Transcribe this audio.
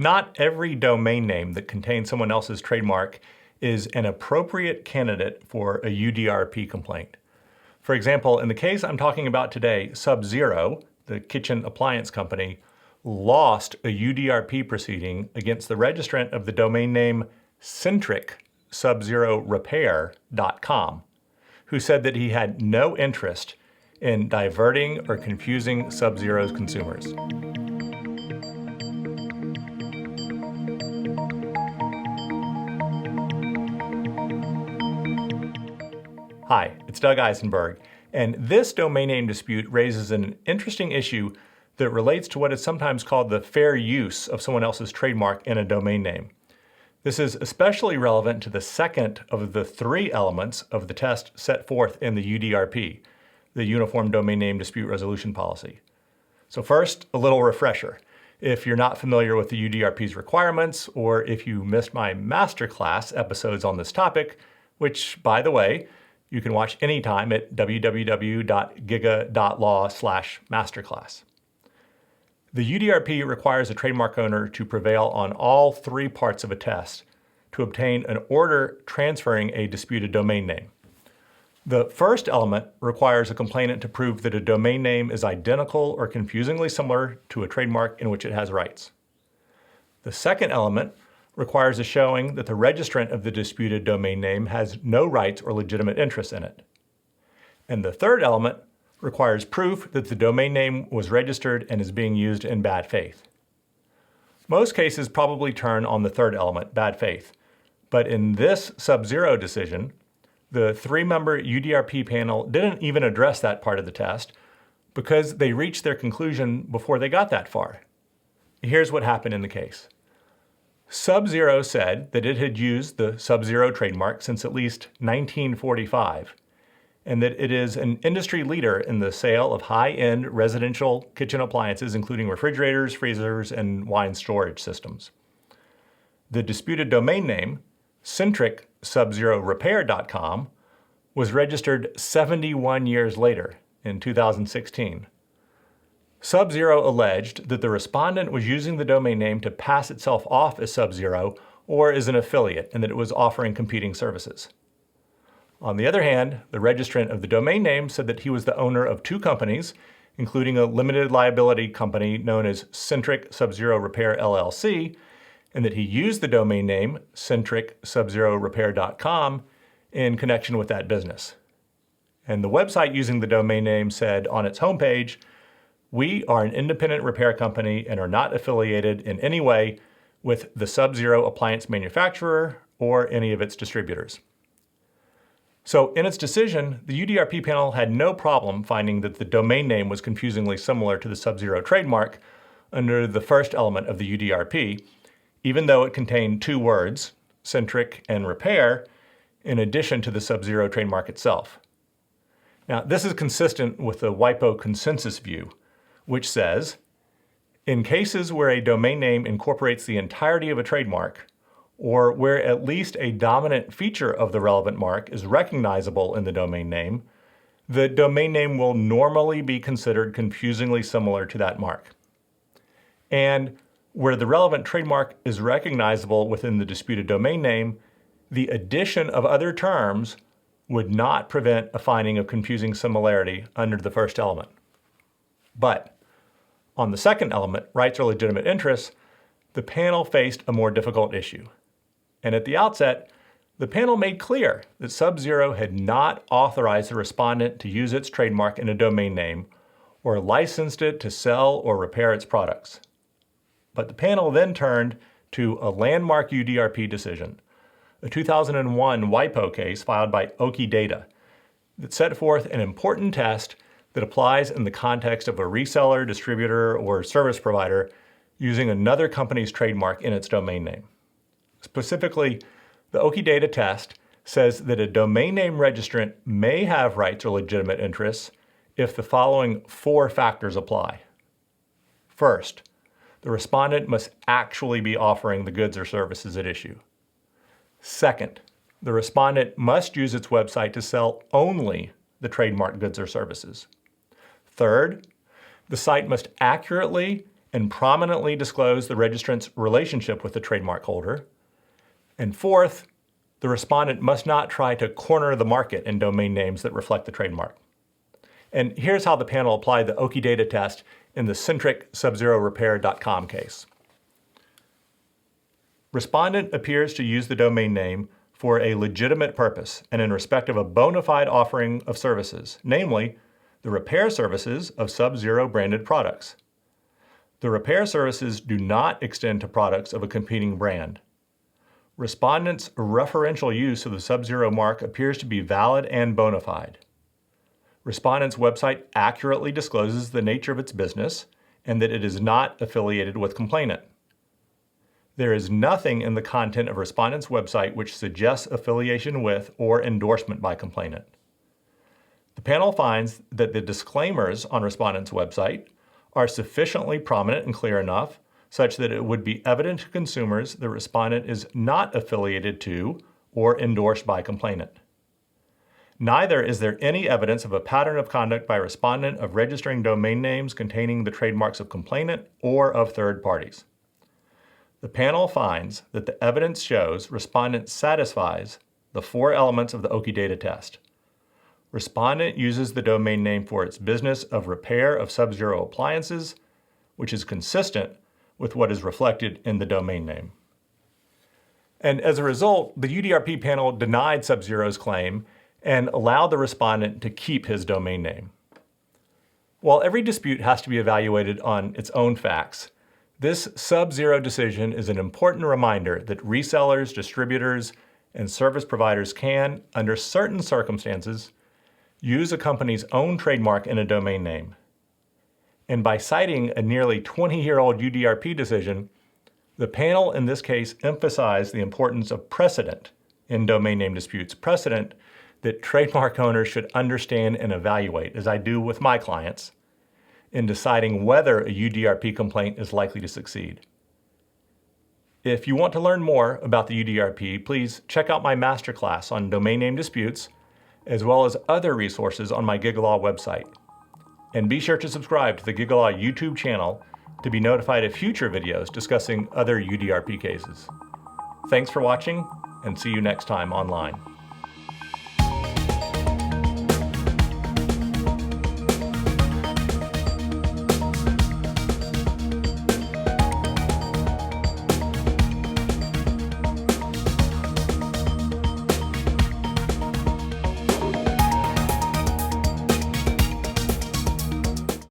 Not every domain name that contains someone else's trademark is an appropriate candidate for a UDRP complaint. For example, in the case I'm talking about today, Sub-Zero, the kitchen appliance company, lost a UDRP proceeding against the registrant of the domain name centric-subzerorepair.com, who said that he had no interest in diverting or confusing Sub-Zero's consumers. Hi, it's Doug Isenberg, and this domain name dispute raises an interesting issue that relates to what is sometimes called the fair use of someone else's trademark in a domain name. This is especially relevant to the second of the three elements of the test set forth in the UDRP, the Uniform Domain Name Dispute Resolution Policy. So first, a little refresher. If you're not familiar with the UDRP's requirements, or if you missed my masterclass episodes on this topic, which, by the way, you can watch anytime at www.giga.law/masterclass. The UDRP requires a trademark owner to prevail on all three parts of a test to obtain an order transferring a disputed domain name. The first element requires a complainant to prove that a domain name is identical or confusingly similar to a trademark in which it has rights. The second element requires a showing that the registrant of the disputed domain name has no rights or legitimate interests in it. And the third element requires proof that the domain name was registered and is being used in bad faith. Most cases probably turn on the third element, bad faith. But in this Sub-Zero decision, the three-member UDRP panel didn't even address that part of the test because they reached their conclusion before they got that far. Here's what happened in the case. Sub-Zero said that it had used the Sub-Zero trademark since at least 1945, and that it is an industry leader in the sale of high-end residential kitchen appliances, including refrigerators, freezers, and wine storage systems. The disputed domain name, centric-subzerorepair.com, was registered 71 years later in 2016. Sub-Zero alleged that the respondent was using the domain name to pass itself off as Sub-Zero or as an affiliate, and that it was offering competing services. On the other hand, the registrant of the domain name said that he was the owner of two companies, including a limited liability company known as Centric Sub-Zero Repair LLC, and that he used the domain name centric-subzerorepair.com in connection with that business. And the website using the domain name said on its homepage, "We are an independent repair company and are not affiliated in any way with the Sub-Zero appliance manufacturer or any of its distributors." So in its decision, the UDRP panel had no problem finding that the domain name was confusingly similar to the Sub-Zero trademark under the first element of the UDRP, even though it contained two words, centric and repair, in addition to the Sub-Zero trademark itself. Now, this is consistent with the WIPO consensus view, which says, in cases where a domain name incorporates the entirety of a trademark, or where at least a dominant feature of the relevant mark is recognizable in the domain name, the domain name will normally be considered confusingly similar to that mark. And where the relevant trademark is recognizable within the disputed domain name, the addition of other terms would not prevent a finding of confusing similarity under the first element. But on the second element, rights or legitimate interests, the panel faced a more difficult issue. And at the outset, the panel made clear that Sub-Zero had not authorized the respondent to use its trademark in a domain name or licensed it to sell or repair its products. But the panel then turned to a landmark UDRP decision, a 2001 WIPO case filed by Oki Data, that set forth an important test that applies in the context of a reseller, distributor, or service provider using another company's trademark in its domain name. Specifically, the Oki Data test says that a domain name registrant may have rights or legitimate interests if the following four factors apply. First, the respondent must actually be offering the goods or services at issue. Second, the respondent must use its website to sell only the trademark goods or services. Third, the site must accurately and prominently disclose the registrant's relationship with the trademark holder. And fourth, the respondent must not try to corner the market in domain names that reflect the trademark. And here's how the panel applied the Okidata test in the Centric SubZeroRepair.com case. Respondent appears to use the domain name for a legitimate purpose and in respect of a bona fide offering of services, namely the repair services of SubZero branded products. The repair services do not extend to products of a competing brand. Respondent's referential use of the SubZero mark appears to be valid and bona fide. Respondent's website accurately discloses the nature of its business and that it is not affiliated with complainant. There is nothing in the content of Respondent's website which suggests affiliation with or endorsement by complainant. The panel finds that the disclaimers on Respondent's website are sufficiently prominent and clear enough such that it would be evident to consumers that Respondent is not affiliated to or endorsed by complainant. Neither is there any evidence of a pattern of conduct by Respondent of registering domain names containing the trademarks of complainant or of third parties. The panel finds that the evidence shows Respondent satisfies the four elements of the Okidata test. Respondent uses the domain name for its business of repair of SubZero appliances, which is consistent with what is reflected in the domain name. And as a result, the UDRP panel denied SubZero's claim and allowed the respondent to keep his domain name. While every dispute has to be evaluated on its own facts, this SubZero decision is an important reminder that resellers, distributors, and service providers can, under certain circumstances, use a company's own trademark in a domain name. And by citing a nearly 20-year-old UDRP decision, the panel in this case emphasized the importance of precedent in domain name disputes, precedent that trademark owners should understand and evaluate, as I do with my clients, in deciding whether a UDRP complaint is likely to succeed. If you want to learn more about the UDRP, please check out my masterclass on domain name disputes, as well as other resources on my GigaLaw website. And be sure to subscribe to the GigaLaw YouTube channel to be notified of future videos discussing other UDRP cases. Thanks for watching, and see you next time online.